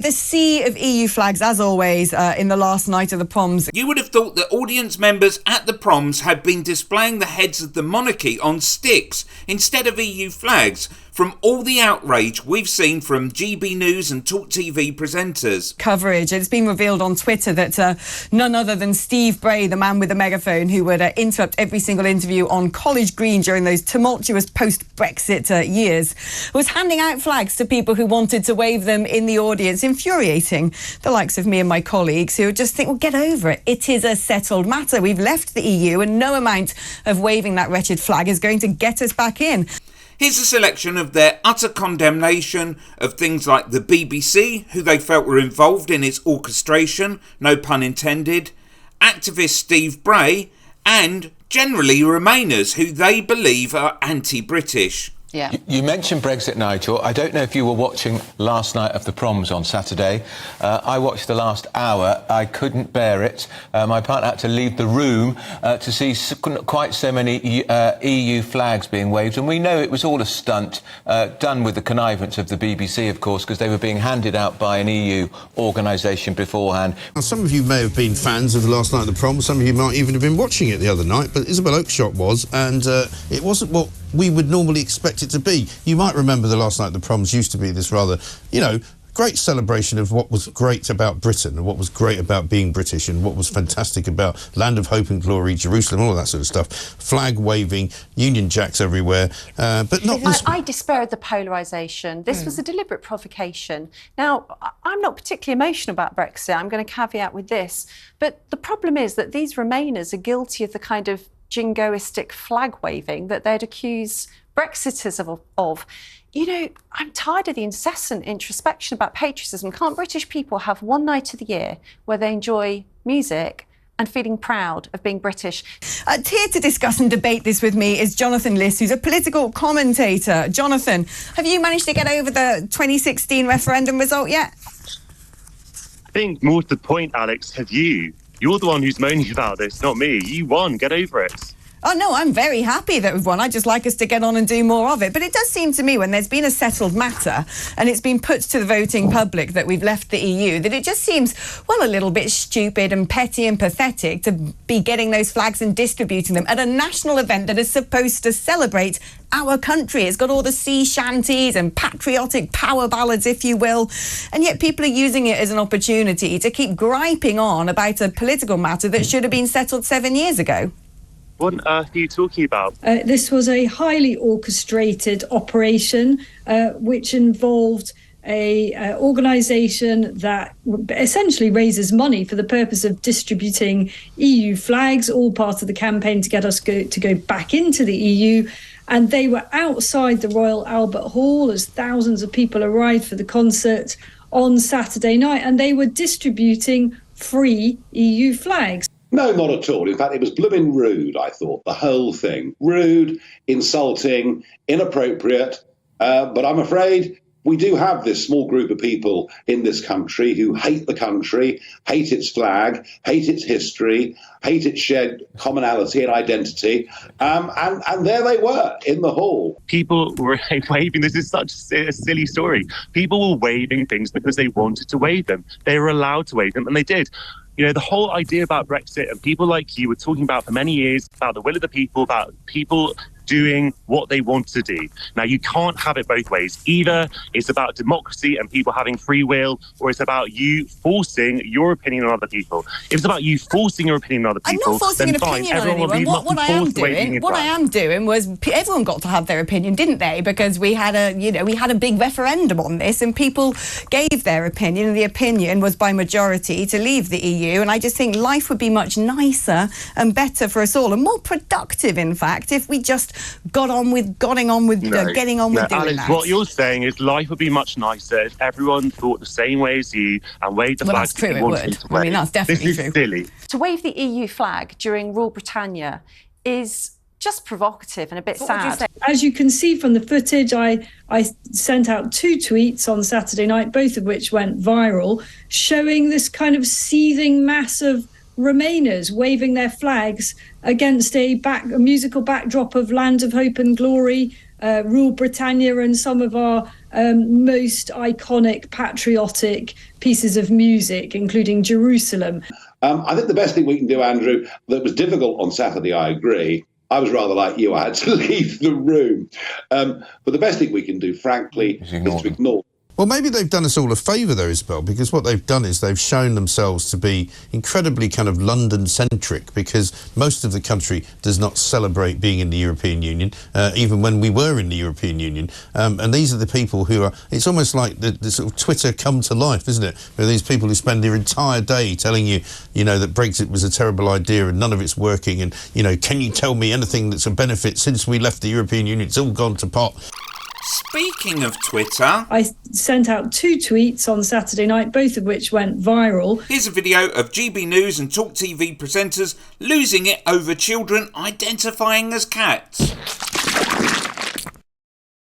the sea of EU flags, as always, in the last night of the Proms. You would have thought that audience members at the Proms had been displaying the heads of the monarchy on sticks instead of EU flags, from all the outrage we've seen from GB News and Talk TV presenters. Coverage. It's been revealed on Twitter that none other than Steve Bray, the man with the megaphone who would interrupt every single interview on College Green during those tumultuous post-Brexit years, was handing out flags to people who wanted to wave them in the audience, infuriating the likes of me and my colleagues who just think, well, get over it. It is a settled matter. We've left the EU and no amount of waving that wretched flag is going to get us back in. Here's a selection of their utter condemnation of things like the BBC, who they felt were involved in its orchestration, no pun intended, activist Steve Bray, and generally Remainers, who they believe are anti-British. Yeah. You mentioned Brexit, Nigel. I don't know if you were watching last night of the Proms on Saturday. I watched the last hour. I couldn't bear it. My partner had to leave the room to see quite so many EU flags being waved. And we know it was all a stunt done with the connivance of the BBC, of course, because they were being handed out by an EU organisation beforehand. Now, some of you may have been fans of last night at the Proms. Some of you might even have been watching it the other night. But Isabel Oakeshott was, and it wasn't what we would normally expect it to be. You might remember the last night at the Proms used to be this rather, great celebration of what was great about Britain and what was great about being British and what was fantastic about Land of Hope and Glory, Jerusalem, all of that sort of stuff. Flag waving, Union Jacks everywhere, but not this... I despair of the polarisation. This was a deliberate provocation. Now, I'm not particularly emotional about Brexit. I'm going to caveat with this. But the problem is that these Remainers are guilty of the kind of jingoistic flag waving that they'd accuse Brexiters of. I'm tired of the incessant introspection about patriotism. Can't British people have one night of the year where they enjoy music and feeling proud of being British? Here to discuss and debate this with me is Jonathan Liss, who's a political commentator. Jonathan, have you managed to get over the 2016 referendum result yet? I think more to the point, Alex, have you? You're the one who's moaning about this, not me. You won. Get over it. Oh, no, I'm very happy that we've won. I'd just like us to get on and do more of it. But it does seem to me when there's been a settled matter and it's been put to the voting public that we've left the EU, that it just seems, well, a little bit stupid and petty and pathetic to be getting those flags and distributing them at a national event that is supposed to celebrate our country. It's got all the sea shanties and patriotic power ballads, if you will. And yet people are using it as an opportunity to keep griping on about a political matter that should have been settled 7 years ago. What on earth are you talking about? This was a highly orchestrated operation which involved a organisation that essentially raises money for the purpose of distributing EU flags, all part of the campaign to get us to go back into the EU. And they were outside the Royal Albert Hall as thousands of people arrived for the concert on Saturday night, and they were distributing free EU flags. No, not at all. In fact, it was blooming rude, I thought, the whole thing. Rude, insulting, inappropriate. But I'm afraid we do have this small group of people in this country who hate the country, hate its flag, hate its history, hate its shared commonality and identity. And there they were in the hall. People were waving. This is such a silly story. People were waving things because they wanted to wave them. They were allowed to wave them, and they did. The whole idea about Brexit, and people like you were talking about for many years, about the will of the people, about people doing what they want to do. Now, you can't have it both ways. Either it's about democracy and people having free will, or it's about you forcing your opinion on other people. If it's about you forcing your opinion on other people, I'm not forcing then an opinion fine. on anyone. What I am doing was everyone got to have their opinion, didn't they? Because we had a big referendum on this, and people gave their opinion, and the opinion was by majority to leave the EU. And I just think life would be much nicer and better for us all, and more productive, in fact, if we just getting on with doing Alex, that. What you're saying is life would be much nicer if everyone thought the same way as you and waved the flags. That's true, it would. I mean, that's definitely true. This is silly. To wave the EU flag during Rule Britannia is just provocative and a bit sad. As you can see from the footage, I sent out 2 tweets on Saturday night, both of which went viral, showing this kind of seething mass of Remainers waving their flags against a musical backdrop of Land of Hope and Glory, Rule Britannia and some of our most iconic patriotic pieces of music, including Jerusalem. I think the best thing we can do, Andrew, that was difficult on Saturday, I agree. I was rather like you, I had to leave the room. But the best thing we can do, frankly, is to ignore. Well, maybe they've done us all a favour, though, Isabel, because what they've done is they've shown themselves to be incredibly kind of London-centric, because most of the country does not celebrate being in the European Union, even when we were in the European Union. And these are the people who are... It's almost like the sort of Twitter come to life, isn't it? Where these people who spend their entire day telling you, you know, that Brexit was a terrible idea and none of it's working, and, you know, can you tell me anything that's a benefit since we left the European Union? It's all gone to pot. Speaking of Twitter, I sent out 2 tweets on Saturday night, both of which went viral. Here's a video of GB News and Talk TV presenters losing it over children identifying as cats.